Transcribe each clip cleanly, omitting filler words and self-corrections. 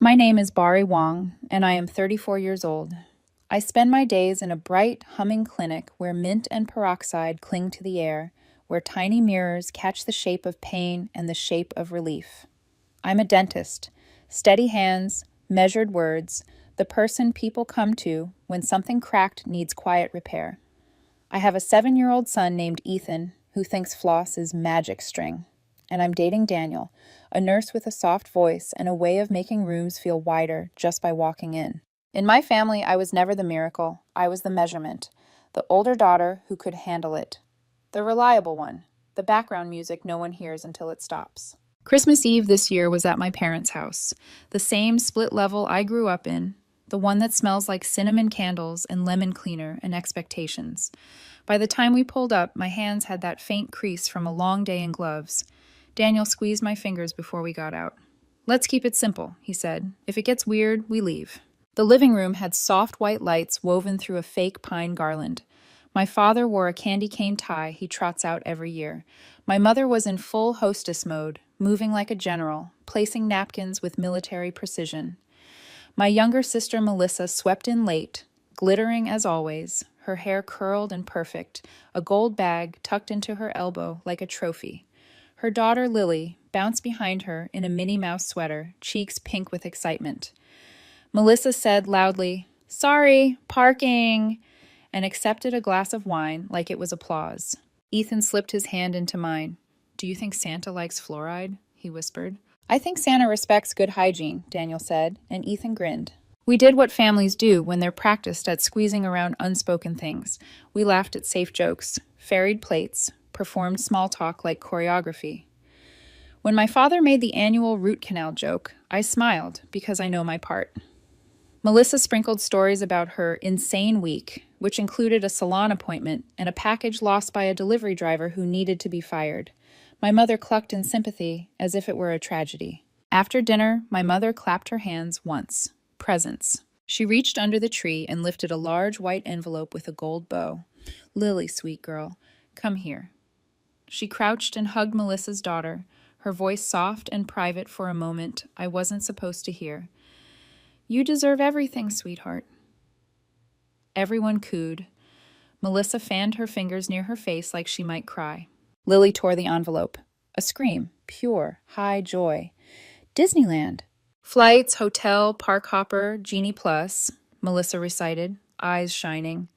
My name is Bari Wong, and I am 34 years old. I spend my days in a bright, humming clinic where mint and peroxide cling to the air, where tiny mirrors catch the shape of pain and the shape of relief. I'm a dentist. Steady hands, measured words, the person people come to when something cracked needs quiet repair. I have a 7-year-old son named Ethan who thinks floss is magic string. And I'm dating Daniel, a nurse with a soft voice and a way of making rooms feel wider just by walking in. In my family, I was never the miracle. I was the measurement. The older daughter who could handle it. The reliable one. The background music no one hears until it stops. Christmas Eve this year was at my parents' house. The same split level I grew up in. The one that smells like cinnamon candles and lemon cleaner and expectations. By the time we pulled up, my hands had that faint crease from a long day in gloves. Daniel squeezed my fingers before we got out. "Let's keep it simple," he said. "If it gets weird, we leave." The living room had soft white lights woven through a fake pine garland. My father wore a candy cane tie he trots out every year. My mother was in full hostess mode, moving like a general, placing napkins with military precision. My younger sister Melissa swept in late, glittering as always, her hair curled and perfect, a gold bag tucked into her elbow like a trophy. Her daughter, Lily, bounced behind her in a Minnie Mouse sweater, cheeks pink with excitement. Melissa said loudly, "Sorry, parking," and accepted a glass of wine like it was applause. Ethan slipped his hand into mine. "Do you think Santa likes fluoride?" he whispered. "I think Santa respects good hygiene," Daniel said, and Ethan grinned. We did what families do when they're practiced at squeezing around unspoken things. We laughed at safe jokes, ferried plates, performed small talk like choreography. When my father made the annual root canal joke, I smiled because I know my part. Melissa sprinkled stories about her insane week, which included a salon appointment and a package lost by a delivery driver who needed to be fired. My mother clucked in sympathy as if it were a tragedy. After dinner, my mother clapped her hands once. Presents. She reached under the tree and lifted a large white envelope with a gold bow. "Lily, sweet girl, come here." She crouched and hugged Melissa's daughter, her voice soft and private for a moment I wasn't supposed to hear. "You deserve everything, sweetheart." Everyone cooed. Melissa fanned her fingers near her face like she might cry. Lily tore the envelope. A scream. Pure, high joy. "Disneyland." "Flights, hotel, park hopper, Genie Plus," Melissa recited, eyes shining.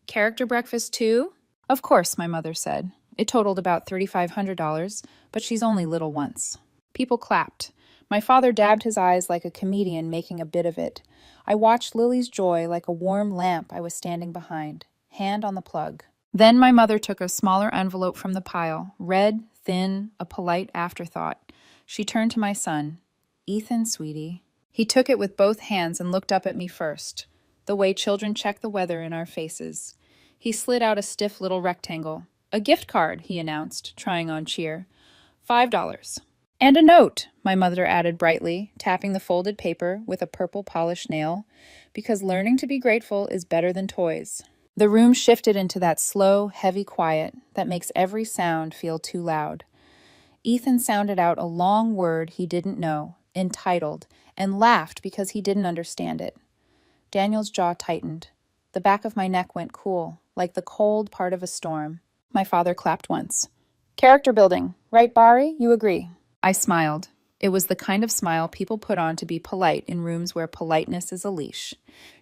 "Character breakfast too?" "Of course," my mother said. It totaled about $3,500, but she's only little once. People clapped. My father dabbed his eyes like a comedian making a bit of it. I watched Lily's joy like a warm lamp I was standing behind, hand on the plug. Then my mother took a smaller envelope from the pile, red, thin, a polite afterthought. She turned to my son. "Ethan, sweetie." He took it with both hands and looked up at me first, the way children check the weather in our faces. He slid out a stiff little rectangle. "A gift card," he announced, trying on cheer. $5. "And a note," my mother added brightly, tapping the folded paper with a purple polished nail, "because learning to be grateful is better than toys." The room shifted into that slow, heavy quiet that makes every sound feel too loud. Ethan sounded out a long word he didn't know, entitled, and laughed because he didn't understand it. Daniel's jaw tightened. The back of my neck went cool, like the cold part of a storm. My father clapped once. "Character building, right, Bari? You agree?" I smiled. It was the kind of smile people put on to be polite in rooms where politeness is a leash.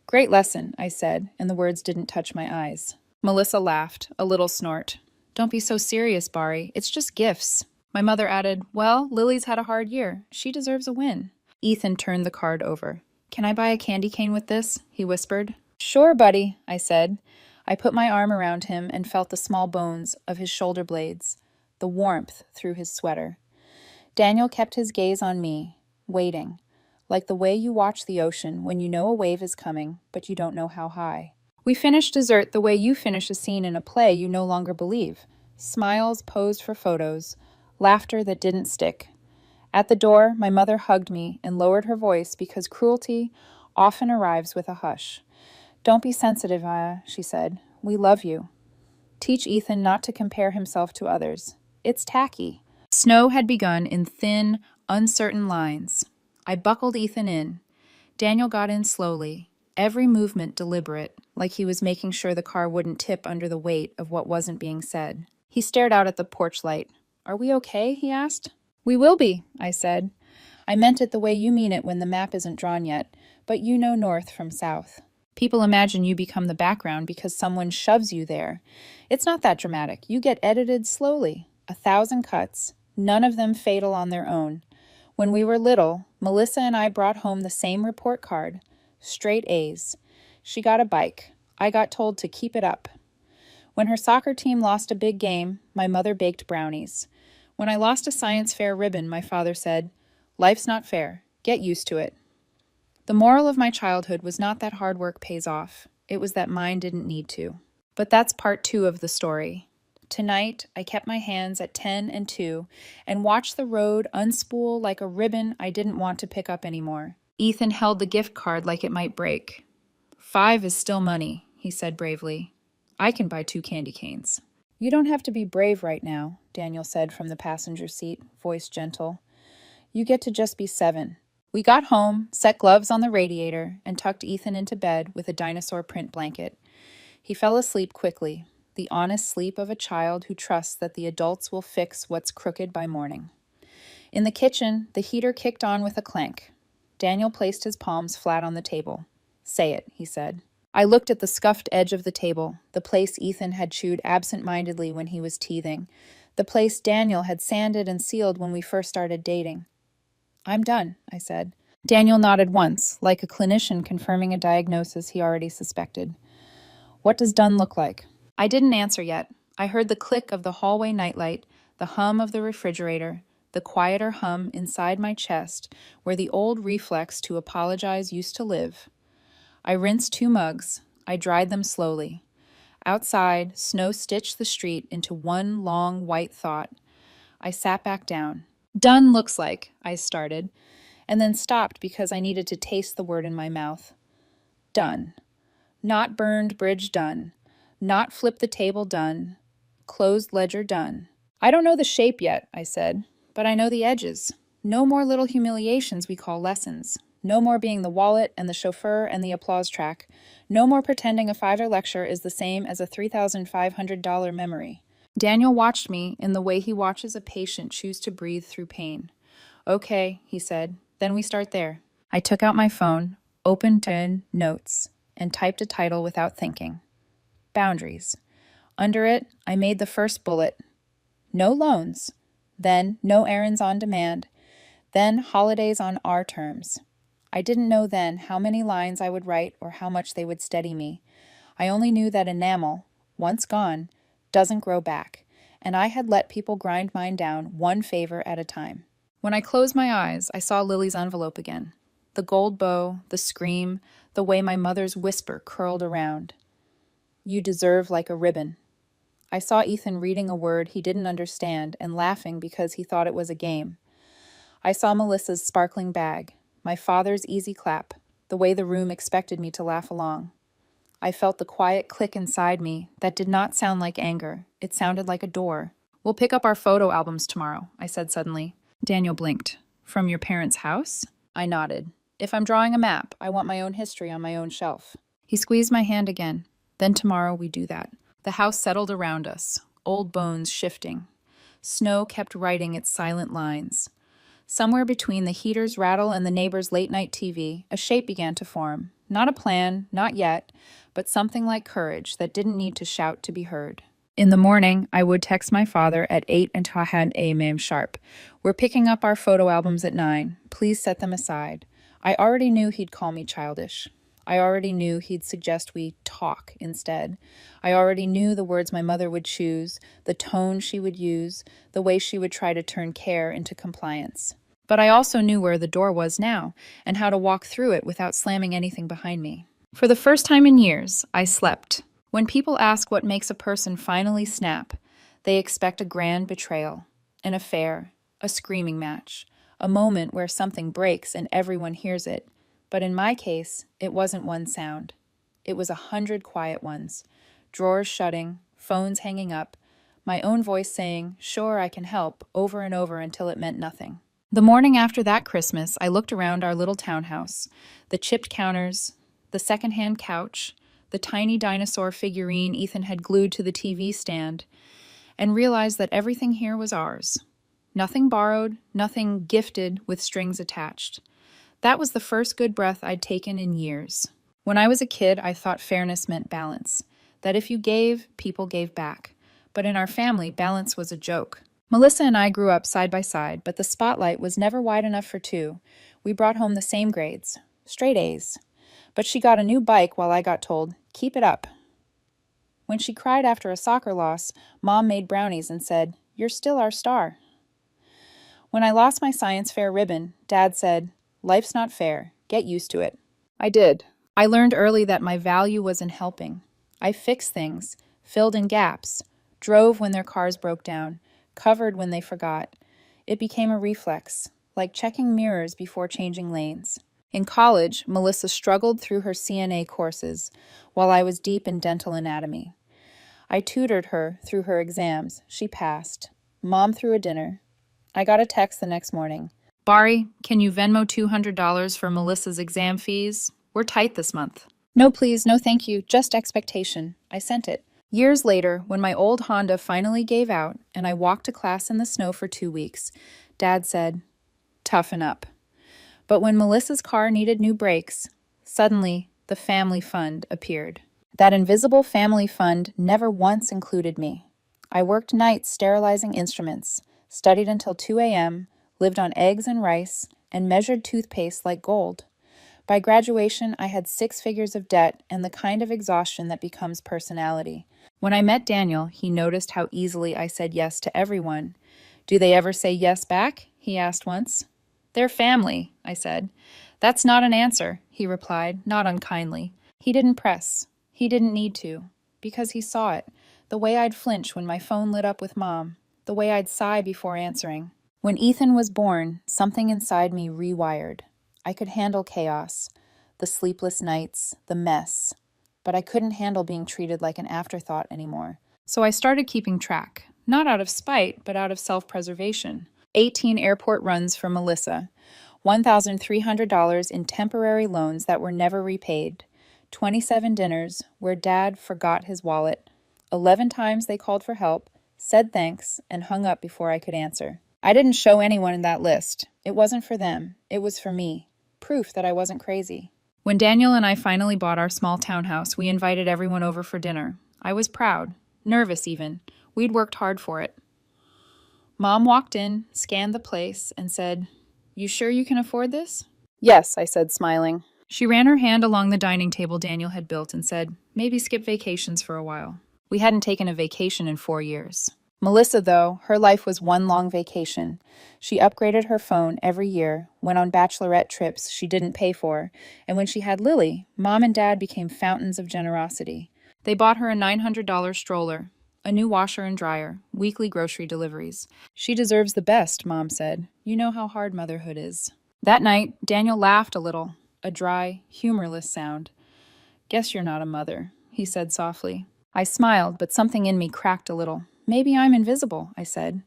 "Great lesson," I said, and the words didn't touch my eyes. Melissa laughed, a little snort. "Don't be so serious, Bari. It's just gifts." My mother added, "Well, Lily's had a hard year. She deserves a win." Ethan turned the card over. "Can I buy a candy cane with this?" he whispered. "Sure, buddy," I said. I put my arm around him and felt the small bones of his shoulder blades, the warmth through his sweater. Daniel kept his gaze on me, waiting, like the way you watch the ocean when you know a wave is coming, but you don't know how high. We finished dessert the way you finish a scene in a play you no longer believe. Smiles posed for photos, laughter that didn't stick. At the door, my mother hugged me and lowered her voice because cruelty often arrives with a hush. "Don't be sensitive, Aya," she said. "We love you. Teach Ethan not to compare himself to others. It's tacky." Snow had begun in thin, uncertain lines. I buckled Ethan in. Daniel got in slowly, every movement deliberate, like he was making sure the car wouldn't tip under the weight of what wasn't being said. He stared out at the porch light. "Are we okay?" he asked. "We will be," I said. "I meant it the way you mean it when the map isn't drawn yet, but you know north from south. People imagine you become the background because someone shoves you there. It's not that dramatic. You get edited slowly. 1,000 cuts, none of them fatal on their own. When we were little, Melissa and I brought home the same report card. Straight A's. She got a bike. I got told to keep it up. When her soccer team lost a big game, my mother baked brownies. When I lost a science fair ribbon, my father said, 'Life's not fair. Get used to it.' The moral of my childhood was not that hard work pays off. It was that mine didn't need to. But that's part 2 of the story. Tonight, I kept my hands at 10 and 2 and watched the road unspool like a ribbon I didn't want to pick up anymore. Ethan held the gift card like it might break. "5 is still money," he said bravely. "I can buy 2 candy canes." "You don't have to be brave right now," Daniel said from the passenger seat, voice gentle. "You get to just be 7. We got home, set gloves on the radiator, and tucked Ethan into bed with a dinosaur print blanket. He fell asleep quickly, the honest sleep of a child who trusts that the adults will fix what's crooked by morning. In the kitchen, the heater kicked on with a clank. Daniel placed his palms flat on the table. "Say it," he said. I looked at the scuffed edge of the table, the place Ethan had chewed absent-mindedly when he was teething, the place Daniel had sanded and sealed when we first started dating. "I'm done," I said. Daniel nodded once, like a clinician confirming a diagnosis he already suspected. "What does done look like?" I didn't answer yet. I heard the click of the hallway nightlight, the hum of the refrigerator, the quieter hum inside my chest where the old reflex to apologize used to live. I rinsed 2 mugs. I dried them slowly. Outside, snow stitched the street into one long white thought. I sat back down. "Done looks like," I started, and then stopped because I needed to taste the word in my mouth. Done. Not burned bridge done. Not flip the table done. Closed ledger done. "I don't know the shape yet," I said, "but I know the edges. No more little humiliations we call lessons. No more being the wallet and the chauffeur and the applause track. No more pretending a $5 lecture is the same as a $3,500 memory." Daniel watched me in the way he watches a patient choose to breathe through pain. "Okay," he said, "then we start there." I took out my phone, opened in Notes, and typed a title without thinking. Boundaries. Under it, I made the first bullet. No loans. Then no errands on demand. Then holidays on our terms. I didn't know then how many lines I would write or how much they would steady me. I only knew that enamel, once gone, doesn't grow back, and I had let people grind mine down one favor at a time. When I closed my eyes, I saw Lily's envelope again. The gold bow, the scream, the way my mother's whisper curled around. "You deserve like a ribbon." I saw Ethan reading a word he didn't understand and laughing because he thought it was a game. I saw Melissa's sparkling bag, my father's easy clap, the way the room expected me to laugh along. I felt the quiet click inside me that did not sound like anger. It sounded like a door. "We'll pick up our photo albums tomorrow," I said suddenly. Daniel blinked. "From your parents' house?" I nodded. "If I'm drawing a map, I want my own history on my own shelf." He squeezed my hand again. "Then tomorrow we do that." The house settled around us, old bones shifting. Snow kept writing its silent lines. Somewhere between the heater's rattle and the neighbor's late-night TV, a shape began to form. Not a plan, not yet, but something like courage that didn't need to shout to be heard. In the morning, I would text my father at 8 until I had a.m. sharp. "We're picking up our photo albums at 9. Please set them aside." I already knew he'd call me childish. I already knew he'd suggest we talk instead. I already knew the words my mother would choose, the tone she would use, the way she would try to turn care into compliance. But I also knew where the door was now, and how to walk through it without slamming anything behind me. For the first time in years, I slept. When people ask what makes a person finally snap, they expect a grand betrayal, an affair, a screaming match, a moment where something breaks and everyone hears it. But in my case, it wasn't one sound. It was 100 quiet ones. Drawers shutting, phones hanging up, my own voice saying, "Sure, I can help," over and over until it meant nothing. The morning after that Christmas, I looked around our little townhouse. The chipped counters, the secondhand couch, the tiny dinosaur figurine Ethan had glued to the TV stand, and realized that everything here was ours. Nothing borrowed, nothing gifted with strings attached. That was the first good breath I'd taken in years. When I was a kid, I thought fairness meant balance, that if you gave, people gave back. But in our family, balance was a joke. Melissa and I grew up side by side, but the spotlight was never wide enough for two. We brought home the same grades, straight A's. But she got a new bike while I got told, "Keep it up." When she cried after a soccer loss, Mom made brownies and said, "You're still our star." When I lost my science fair ribbon, Dad said, "Life's not fair. Get used to it." I did. I learned early that my value was in helping. I fixed things, filled in gaps, drove when their cars broke down, covered when they forgot. It became a reflex, like checking mirrors before changing lanes. In college, Melissa struggled through her CNA courses, while I was deep in dental anatomy. I tutored her through her exams. She passed. Mom threw a dinner. I got a text the next morning. "Bari, can you Venmo $200 for Melissa's exam fees? We're tight this month." "No, please, no thank you, just expectation." I sent it. Years later, when my old Honda finally gave out and I walked to class in the snow for 2 weeks, Dad said, "Toughen up." But when Melissa's car needed new brakes, suddenly the family fund appeared. That invisible family fund never once included me. I worked nights sterilizing instruments, studied until 2 a.m., lived on eggs and rice, and measured toothpaste like gold. By graduation, I had 6 figures of debt and the kind of exhaustion that becomes personality. When I met Daniel, he noticed how easily I said yes to everyone. "Do they ever say yes back?" he asked once. "They're family," I said. "That's not an answer," he replied, not unkindly. He didn't press. He didn't need to, because he saw it, the way I'd flinch when my phone lit up with Mom, the way I'd sigh before answering. When Ethan was born, something inside me rewired. I could handle chaos, the sleepless nights, the mess, but I couldn't handle being treated like an afterthought anymore. So I started keeping track, not out of spite, but out of self-preservation. 18 airport runs for Melissa, $1,300 in temporary loans that were never repaid, 27 dinners where Dad forgot his wallet, 11 times they called for help, said thanks, and hung up before I could answer. I didn't show anyone in that list. It wasn't for them. It was for me. Proof that I wasn't crazy. When Daniel and I finally bought our small townhouse, we invited everyone over for dinner. I was proud, nervous even. We'd worked hard for it. Mom walked in, scanned the place, and said, "You sure you can afford this?" "Yes," I said, smiling. She ran her hand along the dining table Daniel had built and said, "Maybe skip vacations for a while." We hadn't taken a vacation in 4 years. Melissa, though, her life was one long vacation. She upgraded her phone every year, went on bachelorette trips she didn't pay for, and when she had Lily, Mom and Dad became fountains of generosity. They bought her a $900 stroller, a new washer and dryer, weekly grocery deliveries. "She deserves the best," Mom said. "You know how hard motherhood is." That night, Daniel laughed a little, a dry, humorless sound. "Guess you're not a mother," he said softly. I smiled, but something in me cracked a little. "Maybe I'm invisible," I said.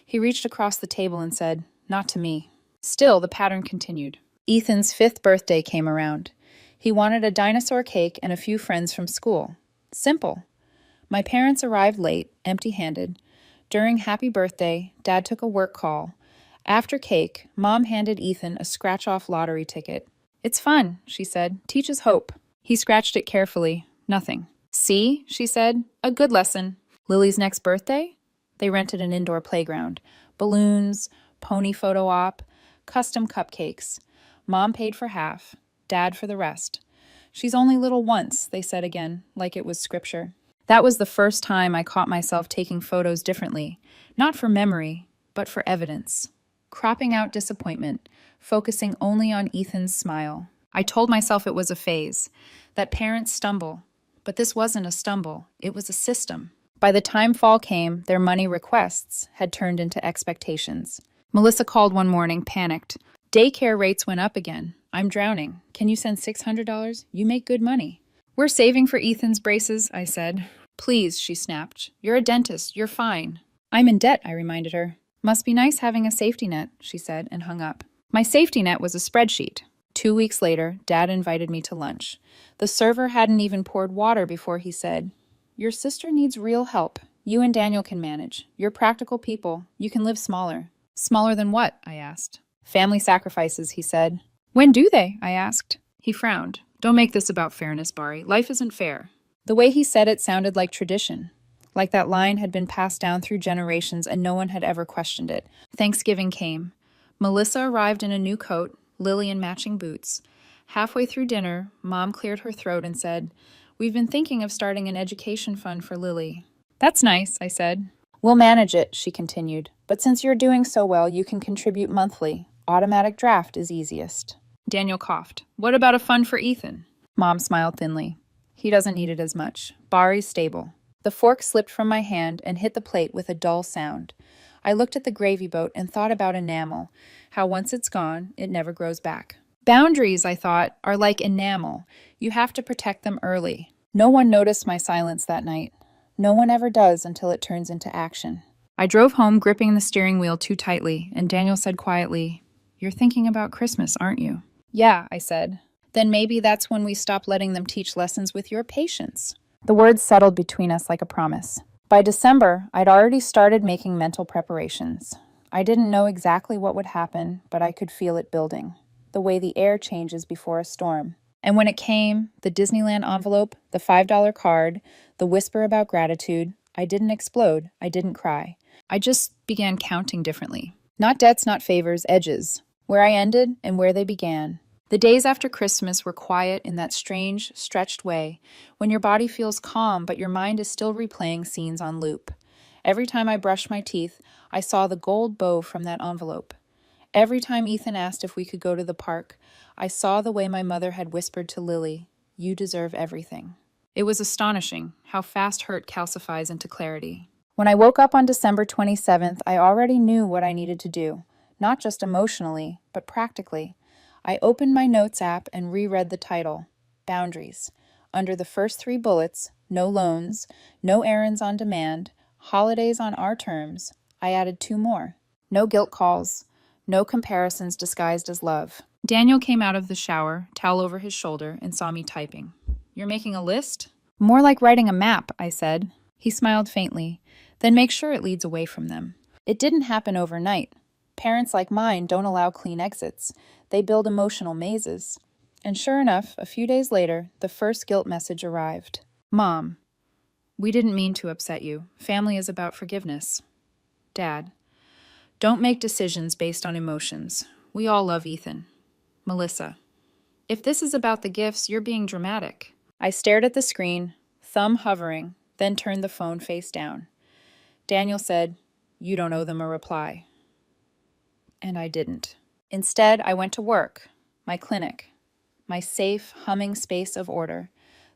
He reached across the table and said, "Not to me." Still, the pattern continued. Ethan's 5th birthday came around. He wanted a dinosaur cake and a few friends from school. Simple. My parents arrived late, empty-handed. During Happy Birthday, Dad took a work call. After cake, Mom handed Ethan a scratch-off lottery ticket. "It's fun," she said. "Teaches hope." He scratched it carefully. Nothing. "See," she said. "A good lesson." Lily's next birthday? They rented an indoor playground. Balloons, pony photo op, custom cupcakes. Mom paid for half, Dad for the rest. "She's only little once," they said again, like it was scripture. That was the first time I caught myself taking photos differently, not for memory, but for evidence. Cropping out disappointment, focusing only on Ethan's smile. I told myself it was a phase, that parents stumble. But this wasn't a stumble, it was a system. By the time fall came, their money requests had turned into expectations. Melissa called one morning, panicked. "Daycare rates went up again. I'm drowning. Can you send $600? You make good money." "We're saving for Ethan's braces," I said. "Please," she snapped. "You're a dentist. You're fine." "I'm in debt," I reminded her. Must be nice having a safety net, she said, and hung up. My safety net was a spreadsheet. 2 weeks later, Dad invited me to lunch. The server hadn't even poured water before he said, "Your sister needs real help. You and Daniel can manage. You're practical people. You can live smaller." Smaller than what? I asked. Family sacrifices, he said. When do they? I asked. He frowned. Don't make this about fairness, Bari. Life isn't fair. The way he said it sounded like tradition. Like that line had been passed down through generations and no one had ever questioned it. Thanksgiving came. Melissa arrived in a new coat, Lily in matching boots. Halfway through dinner, Mom cleared her throat and said, "We've been thinking of starting an education fund for Lily." That's nice, I said. We'll manage it, she continued. But since you're doing so well, you can contribute monthly. Automatic draft is easiest. Daniel coughed. What about a fund for Ethan? Mom smiled thinly. He doesn't need it as much. Bari's stable. The fork slipped from my hand and hit the plate with a dull sound. I looked at the gravy boat and thought about enamel, how once it's gone, it never grows back. Boundaries, I thought, are like enamel. You have to protect them early. No one noticed my silence that night. No one ever does until it turns into action. I drove home gripping the steering wheel too tightly, and Daniel said quietly, "You're thinking about Christmas, aren't you?" Yeah, I said. Then maybe that's when we stop letting them teach lessons with your patience. The words settled between us like a promise. By December, I'd already started making mental preparations. I didn't know exactly what would happen, but I could feel it building, the way the air changes before a storm. And when it came, the Disneyland envelope, the $5 card, the whisper about gratitude, I didn't explode, I didn't cry. I just began counting differently. Not debts, not favors, edges. Where I ended and where they began. The days after Christmas were quiet in that strange, stretched way, when your body feels calm but your mind is still replaying scenes on loop. Every time I brushed my teeth, I saw the gold bow from that envelope. Every time Ethan asked if we could go to the park, I saw the way my mother had whispered to Lily, "You deserve everything." It was astonishing how fast hurt calcifies into clarity. When I woke up on December 27th, I already knew what I needed to do, not just emotionally, but practically. I opened my notes app and reread the title, Boundaries. Under the first 3 bullets, no loans, no errands on demand, holidays on our terms, I added 2 more. No guilt calls, no comparisons disguised as love. Daniel came out of the shower, towel over his shoulder, and saw me typing. You're making a list? More like writing a map, I said. He smiled faintly. Then make sure it leads away from them. It didn't happen overnight. Parents like mine don't allow clean exits. They build emotional mazes. And sure enough, a few days later, the first guilt message arrived. Mom, we didn't mean to upset you. Family is about forgiveness. Dad, don't make decisions based on emotions. We all love Ethan. Melissa, if this is about the gifts, you're being dramatic. I stared at the screen, thumb hovering, then turned the phone face down. Daniel said, "You don't owe them a reply." And I didn't. Instead, I went to work, my clinic, my safe, humming space of order,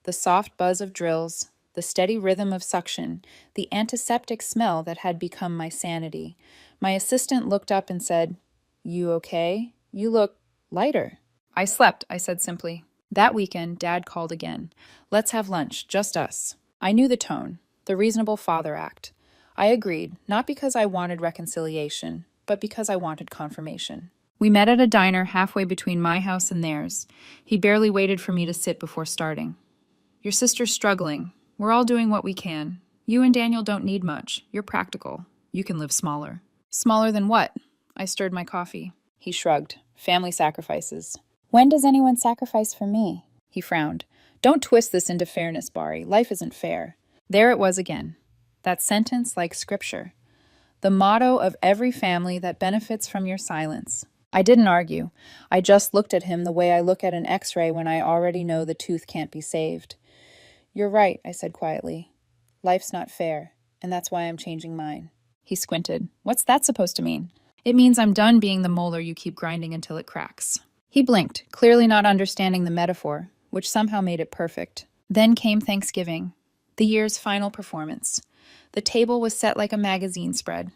the soft buzz of drills, the steady rhythm of suction, the antiseptic smell that had become my sanity. My assistant looked up and said, "You okay? You look lighter." I slept, I said simply. That weekend, Dad called again. Let's have lunch, just us. I knew the tone, the reasonable father act. I agreed, not because I wanted reconciliation, but because I wanted confirmation. We met at a diner halfway between my house and theirs. He barely waited for me to sit before starting. Your sister's struggling. We're all doing what we can. You and Daniel don't need much. You're practical. You can live smaller. Smaller than what? I stirred my coffee. He shrugged. Family sacrifices. When does anyone sacrifice for me? He frowned. Don't twist this into fairness, Bari. Life isn't fair. There it was again. That sentence like scripture. The motto of every family that benefits from your silence. I didn't argue. I just looked at him the way I look at an x-ray when I already know the tooth can't be saved. You're right, I said quietly. Life's not fair, and that's why I'm changing mine. He squinted. What's that supposed to mean? It means I'm done being the molar you keep grinding until it cracks. He blinked, clearly not understanding the metaphor, which somehow made it perfect. Then came Thanksgiving, the year's final performance. The table was set like a magazine spread.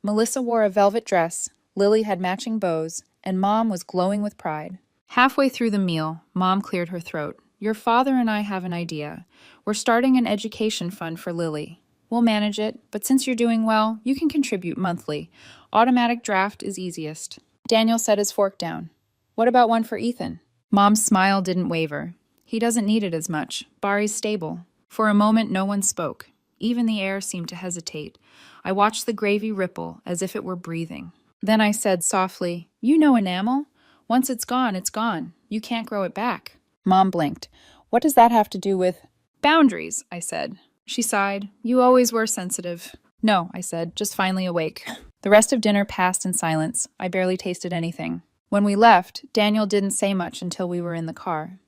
Melissa wore a velvet dress, Lily had matching bows, and Mom was glowing with pride. Halfway through the meal, Mom cleared her throat. Your father and I have an idea. We're starting an education fund for Lily. We'll manage it, but since you're doing well, you can contribute monthly. Automatic draft is easiest. Daniel set his fork down. What about one for Ethan? Mom's smile didn't waver. He doesn't need it as much. Bari's stable. For a moment, no one spoke. Even the air seemed to hesitate. I watched the gravy ripple as if it were breathing. Then I said softly, "You know enamel? Once it's gone, it's gone. You can't grow it back." Mom blinked. "What does that have to do with—" "Boundaries," I said. She sighed. "You always were sensitive." "No," I said, just finally awake. The rest of dinner passed in silence. I barely tasted anything. When we left, Daniel didn't say much until we were in the car.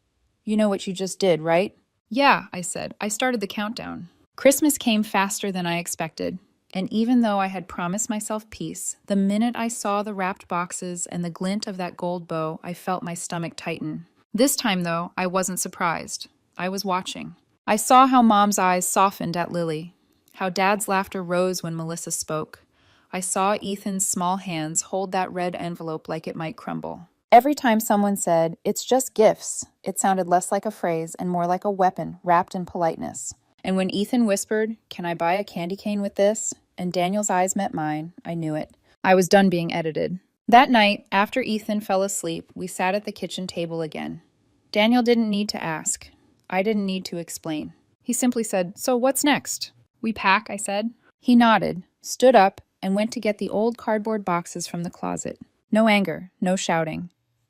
"You know what you just did, right?" "Yeah," I said. "I started the countdown." Christmas came faster than I expected. And even though I had promised myself peace, the minute I saw the wrapped boxes and the glint of that gold bow, I felt my stomach tighten. This time, though, I wasn't surprised. I was watching. I saw how Mom's eyes softened at Lily, how Dad's laughter rose when Melissa spoke. I saw Ethan's small hands hold that red envelope like it might crumble. Every time someone said, "It's just gifts," it sounded less like a phrase and more like a weapon wrapped in politeness. And when Ethan whispered, "Can I buy a candy cane with this?" and Daniel's eyes met mine, I knew it. I was done being edited. That night, after Ethan fell asleep, we sat at the kitchen table again. Daniel didn't need to ask. I didn't need to explain. He simply said, "So what's next?" "We pack," I said. He nodded, stood up, and went to get the old cardboard boxes from the closet. No anger, no shouting.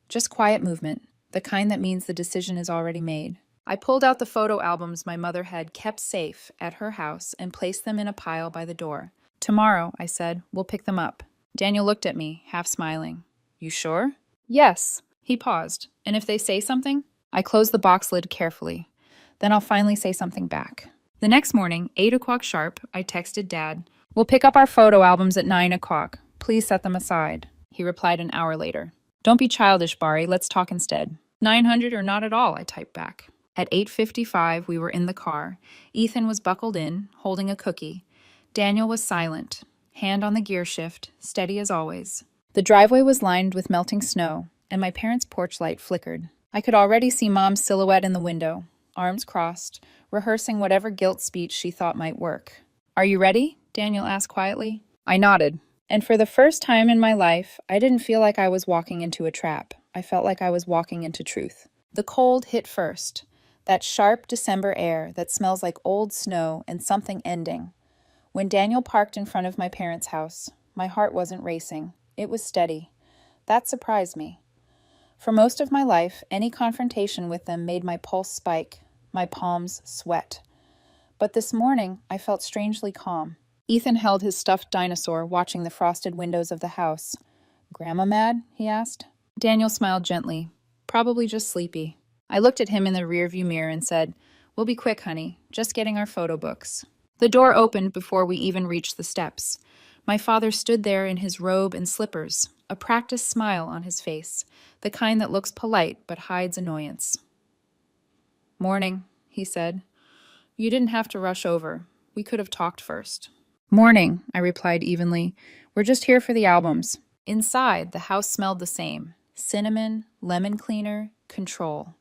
Just quiet movement, the kind that means the decision is already made. I pulled out the photo albums my mother had kept safe at her house and placed them in a pile by the door. "Tomorrow," I said, "we'll pick them up." Daniel looked at me, half smiling. "You sure?" "Yes." He paused. "And if they say something?" I closed the box lid carefully. "Then I'll finally say something back." The next morning, 8 o'clock sharp, I texted Dad, "We'll pick up our photo albums at 9 o'clock. Please set them aside." He replied an hour later. "Don't be childish, Bari. Let's talk instead." 900 or not at all, I typed back. At 8:55, we were in the car. Ethan was buckled in, holding a cookie. Daniel was silent, hand on the gear shift, steady as always. The driveway was lined with melting snow, and my parents' porch light flickered. I could already see Mom's silhouette in the window, arms crossed, rehearsing whatever guilt speech she thought might work. "Are you ready?" Daniel asked quietly. I nodded. And for the first time in my life, I didn't feel like I was walking into a trap. I felt like I was walking into truth. The cold hit first. That sharp December air that smells like old snow and something ending. When Daniel parked in front of my parents' house, my heart wasn't racing. It was steady. That surprised me. For most of my life, any confrontation with them made my pulse spike, my palms sweat. But this morning, I felt strangely calm. Ethan held his stuffed dinosaur, watching the frosted windows of the house. "Grandma mad?" he asked. Daniel smiled gently. "Probably just sleepy." I looked at him in the rearview mirror and said, "We'll be quick, honey. Just getting our photo books." The door opened before we even reached the steps. My father stood there in his robe and slippers, a practiced smile on his face, the kind that looks polite but hides annoyance. "Morning," he said. "You didn't have to rush over. We could have talked first." "Morning," I replied evenly. "We're just here for the albums." Inside, the house smelled the same. Cinnamon, lemon cleaner, control.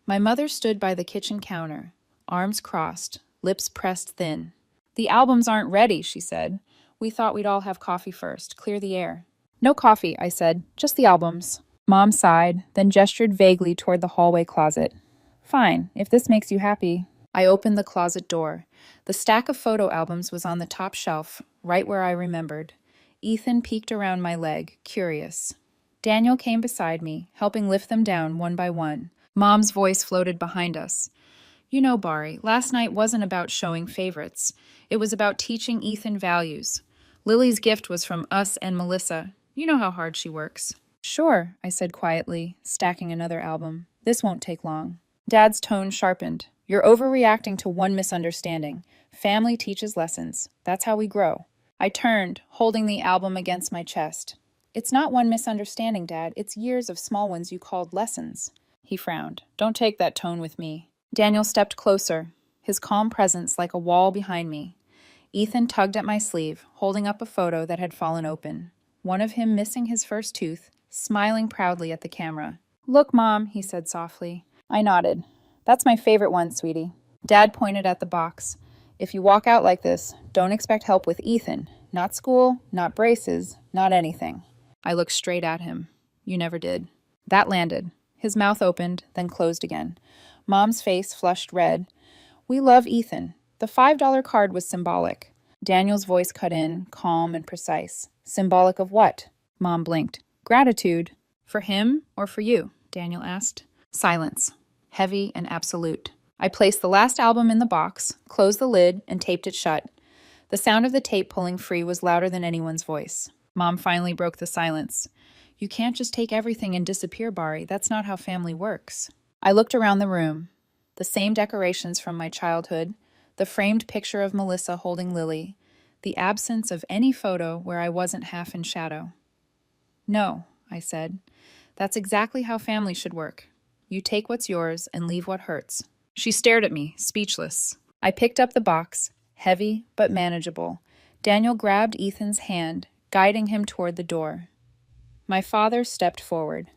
My mother stood by the kitchen counter, arms crossed, lips pressed thin. "The albums aren't ready," she said. "We thought we'd all have coffee first, clear the air." "No coffee," I said. "Just the albums." Mom sighed, then gestured vaguely toward the hallway closet. "Fine, if this makes you happy." I opened the closet door. The stack of photo albums was on the top shelf, right where I remembered. Ethan peeked around my leg, curious. Daniel came beside me, helping lift them down one by one. Mom's voice floated behind us. "You know, Bari, last night wasn't about showing favorites. It was about teaching Ethan values. Lily's gift was from us and Melissa. You know how hard she works." "Sure," I said quietly, stacking another album. "This won't take long." Dad's tone sharpened. "You're overreacting to one misunderstanding. Family teaches lessons. That's how we grow." I turned, holding the album against my chest. "It's not one misunderstanding, Dad. It's years of small ones you called lessons." He frowned. "Don't take that tone with me." Daniel stepped closer, his calm presence like a wall behind me. Ethan tugged at my sleeve, holding up a photo that had fallen open. One of him missing his first tooth, smiling proudly at the camera. "Look, Mom," he said softly. I nodded. "That's my favorite one, sweetie." Dad pointed at the box. If you walk out like this, don't expect help with Ethan. Not school, not braces, not anything. I looked straight at him. You never did. That landed. His mouth opened, then closed again. Mom's face flushed red. We love Ethan. The $5 card was symbolic. Daniel's voice cut in, calm and precise. Symbolic of what? Mom blinked. Gratitude. For him or for you? Daniel asked. Silence. Heavy and absolute. I placed the last album in the box, closed the lid, and taped it shut. The sound of the tape pulling free was louder than anyone's voice. Mom finally broke the silence. You can't just take everything and disappear, Bari. That's not how family works. I looked around the room. The same decorations from my childhood, the framed picture of Melissa holding Lily, the absence of any photo where I wasn't half in shadow. No, I said. That's exactly how family should work. You take what's yours and leave what hurts. She stared at me, speechless. I picked up the box, heavy but manageable. Daniel grabbed Ethan's hand, guiding him toward the door. My father stepped forward.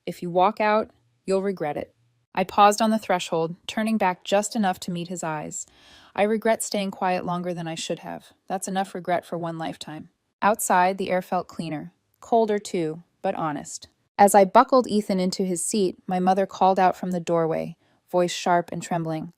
If you walk out, you'll regret it. I paused on the threshold, turning back just enough to meet his eyes. I regret staying quiet longer than I should have. That's enough regret for one lifetime. Outside, the air felt cleaner. Colder, too, but honest. As I buckled Ethan into his seat, my mother called out from the doorway, voice sharp and trembling.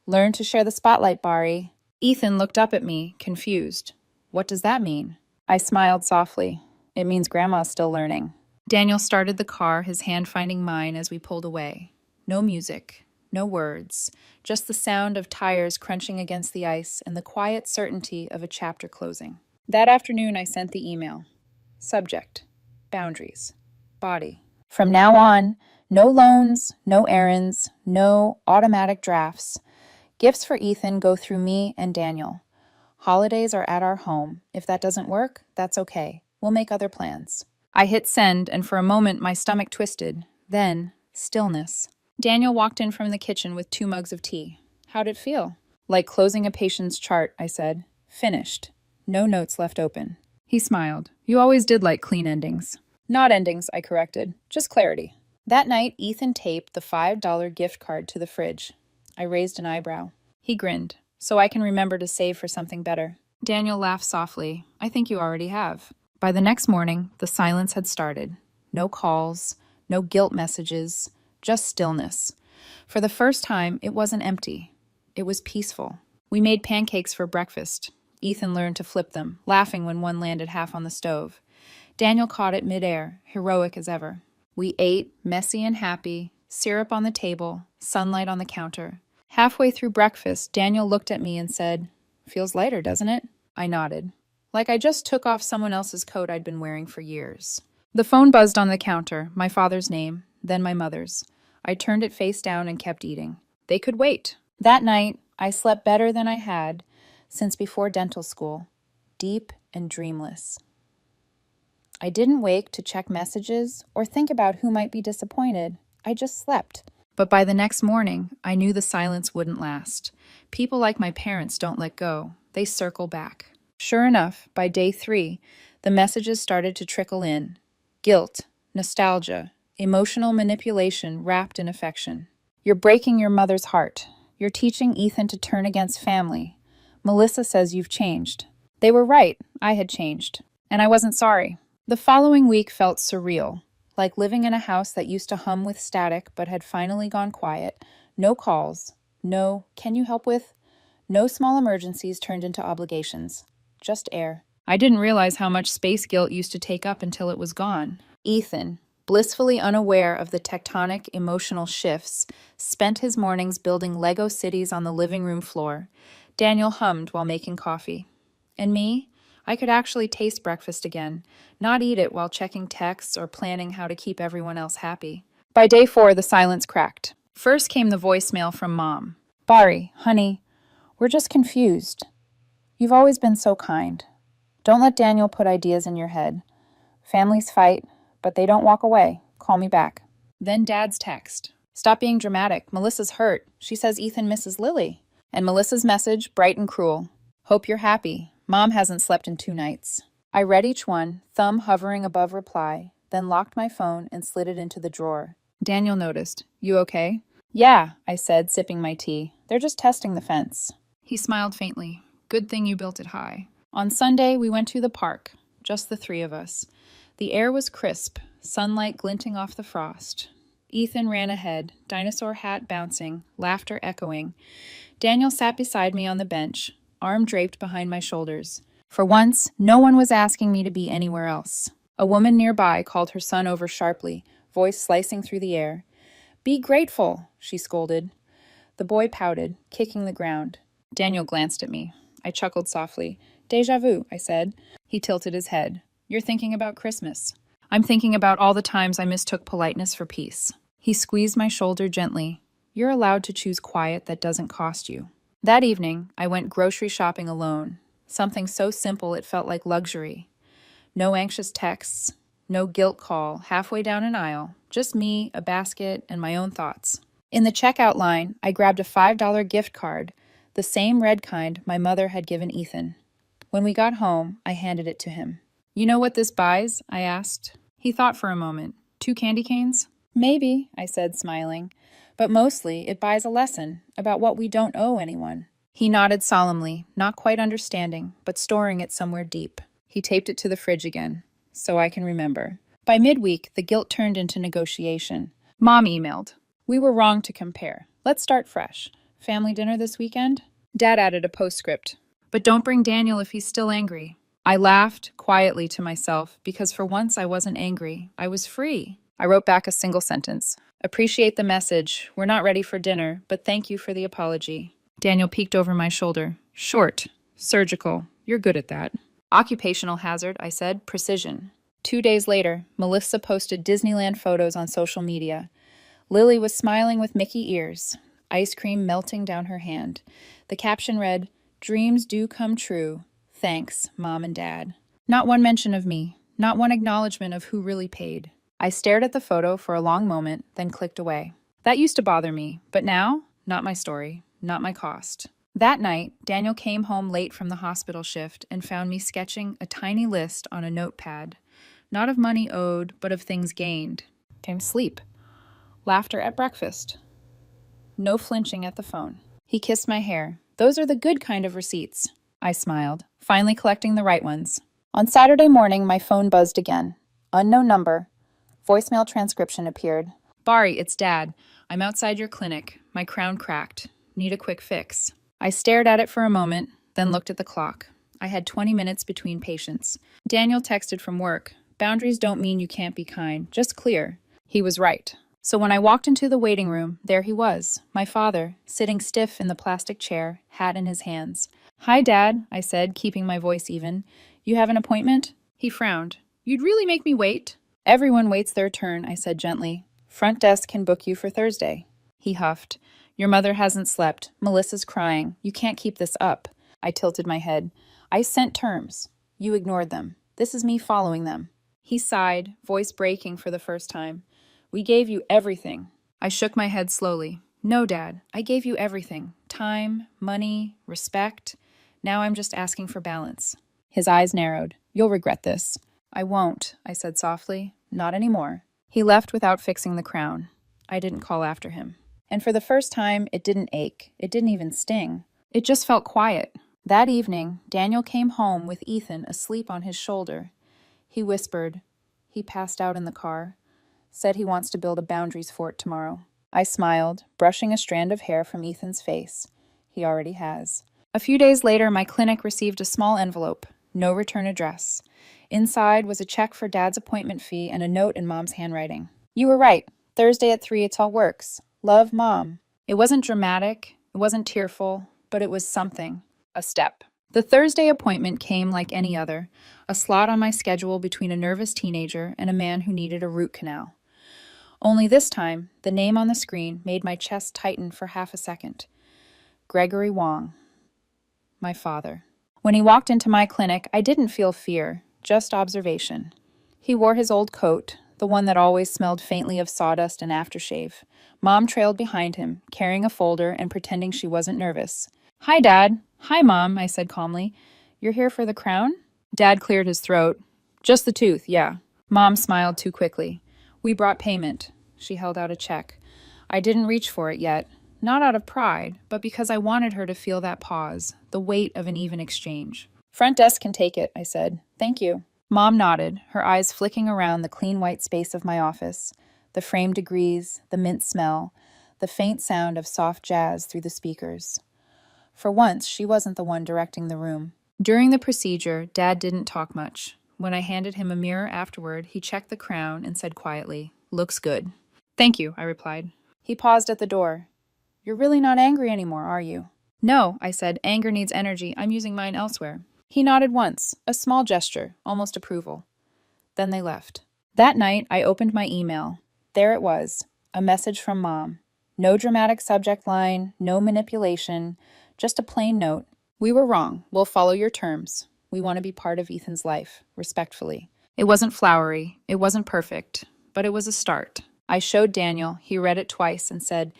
Learn to share the spotlight, Bari. Ethan looked up at me, confused. What does that mean? I smiled softly. It means Grandma's still learning. Daniel started the car, his hand finding mine as we pulled away. No music, no words, just the sound of tires crunching against the ice and the quiet certainty of a chapter closing. That afternoon, I sent the email. Subject: boundaries. Body. From now on, no loans, no errands, no automatic drafts. Gifts for Ethan go through me and Daniel. Holidays are at our home. If that doesn't work, that's okay. We'll make other plans. I hit send, and for a moment my stomach twisted. Then, stillness. Daniel walked in from the kitchen with 2 mugs of tea. How'd it feel? Like closing a patient's chart, I said. Finished. No notes left open. He smiled. You always did like clean endings. Not endings, I corrected. Just clarity. That night, Ethan taped the $5 gift card to the fridge. I raised an eyebrow. He grinned. So I can remember to save for something better. Daniel laughed softly. I think you already have. By the next morning, the silence had started. No calls, no guilt messages, just stillness. For the first time, it wasn't empty. It was peaceful. We made pancakes for breakfast. Ethan learned to flip them, laughing when one landed half on the stove. Daniel caught it midair, heroic as ever. We ate, messy and happy, syrup on the table, sunlight on the counter. Halfway through breakfast, Daniel looked at me and said, Feels lighter, doesn't it? I nodded. Like I just took off someone else's coat I'd been wearing for years. The phone buzzed on the counter, my father's name, then my mother's. I turned it face down and kept eating. They could wait. That night, I slept better than I had since before dental school, deep and dreamless. I didn't wake to check messages or think about who might be disappointed. I just slept. But by the next morning, I knew the silence wouldn't last. People like my parents don't let go. They circle back. Sure enough, by day 3, the messages started to trickle in. Guilt, nostalgia, emotional manipulation wrapped in affection. You're breaking your mother's heart. You're teaching Ethan to turn against family. Melissa says you've changed. They were right. I had changed. And I wasn't sorry. The following week felt surreal, like living in a house that used to hum with static but had finally gone quiet. No calls. No, can you help with? No small emergencies turned into obligations. Just air. I didn't realize how much space guilt used to take up until it was gone. Ethan, blissfully unaware of the tectonic emotional shifts, spent his mornings building Lego cities on the living room floor. Daniel hummed while making coffee. And me? I could actually taste breakfast again, not eat it while checking texts or planning how to keep everyone else happy. By day 4, the silence cracked. First came the voicemail from Mom. Bari, honey, we're just confused. You've always been so kind. Don't let Daniel put ideas in your head. Families fight, but they don't walk away. Call me back. Then Dad's text. Stop being dramatic. Melissa's hurt. She says Ethan misses Lily. And Melissa's message, bright and cruel. Hope you're happy. Mom hasn't slept in 2 nights. I read each one, thumb hovering above reply, then locked my phone and slid it into the drawer. Daniel noticed. You okay? Yeah, I said, sipping my tea. They're just testing the fence. He smiled faintly. Good thing you built it high. On Sunday, we went to the park, just the three of us. The air was crisp, sunlight glinting off the frost. Ethan ran ahead, dinosaur hat bouncing, laughter echoing. Daniel sat beside me on the bench, arm draped behind my shoulders. For once, no one was asking me to be anywhere else. A woman nearby called her son over sharply, voice slicing through the air. "Be grateful," she scolded. The boy pouted, kicking the ground. Daniel glanced at me. I chuckled softly. "Déjà vu," I said. He tilted his head. "You're thinking about Christmas." "I'm thinking about all the times I mistook politeness for peace." He squeezed my shoulder gently. "You're allowed to choose quiet that doesn't cost you." That evening, I went grocery shopping alone. Something so simple it felt like luxury. No anxious texts, no guilt call halfway down an aisle, just me, a basket, and my own thoughts. In the checkout line, I grabbed a $5 gift card, the same red kind my mother had given Ethan. When we got home, I handed it to him. "You know what this buys?" I asked. He thought for a moment. 2 candy canes? "Maybe," I said, smiling. "But mostly, it buys a lesson about what we don't owe anyone." He nodded solemnly, not quite understanding, but storing it somewhere deep. He taped it to the fridge again, so I can remember. By midweek, the guilt turned into negotiation. Mom emailed. "We were wrong to compare. Let's start fresh. Family dinner this weekend?" Dad added a postscript. "But don't bring Daniel if he's still angry." I laughed quietly to myself because for once I wasn't angry. I was free. I wrote back a single sentence. "Appreciate the message. We're not ready for dinner, but thank you for the apology." Daniel peeked over my shoulder. "Short. Surgical. You're good at that." "Occupational hazard," I said. "Precision." 2 days later, Melissa posted Disneyland photos on social media. Lily was smiling with Mickey ears, ice cream melting down her hand. The caption read, "Dreams do come true. Thanks, Mom and Dad." Not one mention of me, not one acknowledgement of who really paid. I stared at the photo for a long moment, then clicked away. That used to bother me, but now, not my story, not my cost. That night, Daniel came home late from the hospital shift and found me sketching a tiny list on a notepad. Not of money owed, but of things gained. Came sleep. Laughter at breakfast. No flinching at the phone. He kissed my hair. "Those are the good kind of receipts." I smiled, finally collecting the right ones. On Saturday morning, my phone buzzed again. Unknown number. Voicemail transcription appeared. "Bari, it's Dad. I'm outside your clinic. My crown cracked. Need a quick fix." I stared at it for a moment, then looked at the clock. I had 20 minutes between patients. Daniel texted from work. "Boundaries don't mean you can't be kind, just clear." He was right. So when I walked into the waiting room, there he was, my father, sitting stiff in the plastic chair, hat in his hands. "Hi, Dad," I said, keeping my voice even. "You have an appointment?" He frowned. "You'd really make me wait?" "Everyone waits their turn," I said gently. "Front desk can book you for Thursday." He huffed. "Your mother hasn't slept. Melissa's crying. You can't keep this up." I tilted my head. "I sent terms. You ignored them. This is me following them." He sighed, voice breaking for the first time. "We gave you everything." I shook my head slowly. "No, Dad, I gave you everything. Time, money, respect. Now I'm just asking for balance." His eyes narrowed. "You'll regret this." "I won't," I said softly. "Not anymore." He left without fixing the crown. I didn't call after him. And for the first time, it didn't ache. It didn't even sting. It just felt quiet. That evening, Daniel came home with Ethan asleep on his shoulder. He whispered. He passed out in the car. Said he wants to build a boundaries fort tomorrow. I smiled, brushing a strand of hair from Ethan's face. He already has. A few days later, my clinic received a small envelope. No return address. Inside was a check for Dad's appointment fee and a note in Mom's handwriting. "You were right. Thursday at 3, it's all works. Love, Mom." It wasn't dramatic, it wasn't tearful, but it was something. A step. The Thursday appointment came like any other, a slot on my schedule between a nervous teenager and a man who needed a root canal. Only this time, the name on the screen made my chest tighten for half a second. Gregory Wong. My father. When he walked into my clinic, I didn't feel fear, just observation. He wore his old coat, the one that always smelled faintly of sawdust and aftershave. Mom trailed behind him, carrying a folder and pretending she wasn't nervous. "Hi, Dad." "Hi, Mom," I said calmly. "You're here for the crown?" Dad cleared his throat. "Just the tooth, yeah." Mom smiled too quickly. "We brought payment." She held out a check. I didn't reach for it yet. not out of pride, but because I wanted her to feel that pause, the weight of an even exchange. "Front desk can take it," I said. "Thank you." Mom nodded, her eyes flicking around the clean white space of my office, the framed degrees, the mint smell, the faint sound of soft jazz through the speakers. For once, she wasn't the one directing the room. During the procedure, Dad didn't talk much. When I handed him a mirror afterward, he checked the crown and said quietly, "Looks good." "Thank you," I replied. He paused at the door. "You're really not angry anymore, are you?" "No," I said. "Anger needs energy. I'm using mine elsewhere." He nodded once, a small gesture, almost approval. Then they left. That night, I opened my email. There it was, a message from Mom. No dramatic subject line, no manipulation, just a plain note. "We were wrong. We'll follow your terms. We want to be part of Ethan's life, respectfully." It wasn't flowery, it wasn't perfect, but it was a start. I showed Daniel, he read it twice and said,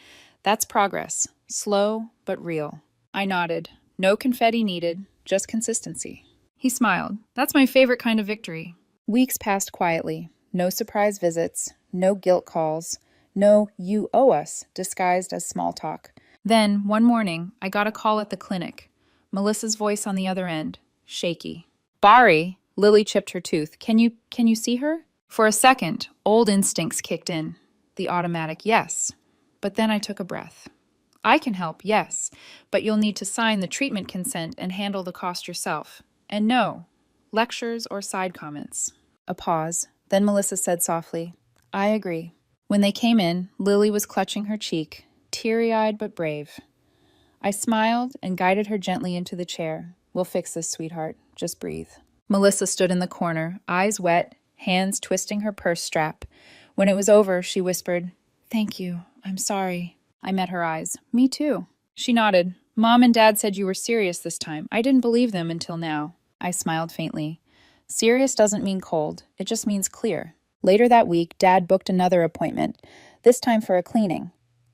"That's progress, slow but real." I nodded. No confetti needed, just consistency. He smiled. "That's my favorite kind of victory." Weeks passed quietly. No surprise visits, no guilt calls, no "you owe us" disguised as small talk. Then, one morning, I got a call at the clinic. Melissa's voice on the other end, shaky. "Bari," Lily chipped her tooth. Can you see her?" For a second, old instincts kicked in. The automatic yes. But then I took a breath. "I can help, yes, but you'll need to sign the treatment consent and handle the cost yourself. And no, lectures or side comments." A pause. Then Melissa said softly, "I agree." When they came in, Lily was clutching her cheek, teary-eyed but brave. I smiled and guided her gently into the chair. "We'll fix this, sweetheart. Just breathe." Melissa stood in the corner, eyes wet, hands twisting her purse strap. When it was over, she whispered, "Thank you. I'm sorry." I met her eyes. "Me too." She nodded. "Mom and Dad said you were serious this time. I didn't believe them until now." I smiled faintly. Serious doesn't mean cold. It just means clear. Later that week, Dad booked another appointment, this time for a cleaning.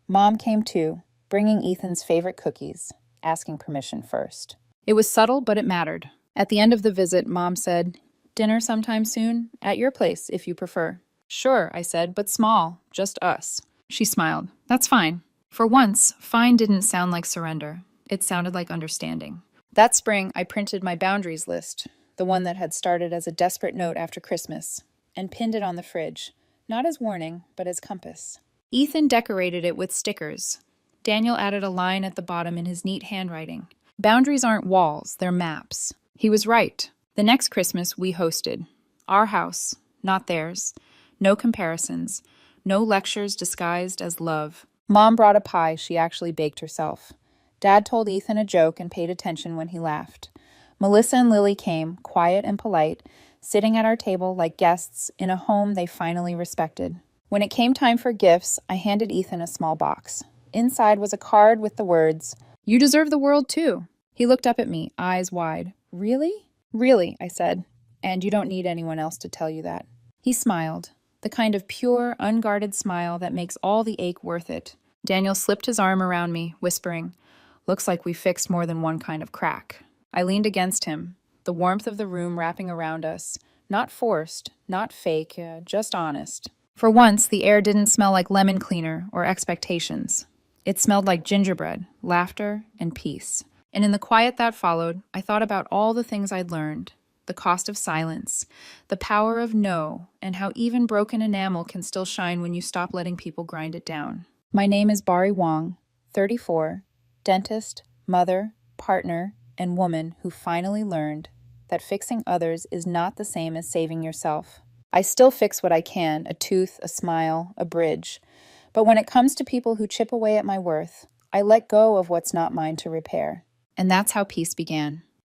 Mom came too, bringing Ethan's favorite cookies, asking permission first. It was subtle, but it mattered. At the end of the visit, Mom said, "Dinner sometime soon? At your place, if you prefer." "Sure," I said, "but small, just us." She smiled. "That's fine." For once, fine didn't sound like surrender. It sounded like understanding. That spring, I printed my boundaries list, the one that had started as a desperate note after Christmas, and pinned it on the fridge, not as warning, but as compass. Ethan decorated it with stickers. Daniel added a line at the bottom in his neat handwriting. Boundaries aren't walls, they're maps. He was right. The next Christmas, we hosted. Our house, not theirs. No comparisons. No lectures disguised as love. Mom brought a pie she actually baked herself. Dad told Ethan a joke and paid attention when he laughed. Melissa and Lily came, quiet and polite, sitting at our table like guests in a home they finally respected. When it came time for gifts, I handed Ethan a small box. Inside was a card with the words, "You deserve the world too." He looked up at me, eyes wide. "Really?" "Really," I said. "And you don't need anyone else to tell you that." He smiled, the kind of pure, unguarded smile that makes all the ache worth it. Daniel slipped his arm around me, whispering, "Looks like we fixed more than one kind of crack." I leaned against him, the warmth of the room wrapping around us. Not forced, not fake, just honest. For once, the air didn't smell like lemon cleaner or expectations. It smelled like gingerbread, laughter, and peace. And in the quiet that followed, I thought about all the things I'd learned. The cost of silence, the power of no, and how even broken enamel can still shine when you stop letting people grind it down. My name is Bari Wong, 34, dentist, mother, partner, and woman who finally learned that fixing others is not the same as saving yourself. I still fix what I can, a tooth, a smile, a bridge. But when it comes to people who chip away at my worth, I let go of what's not mine to repair. And that's how peace began.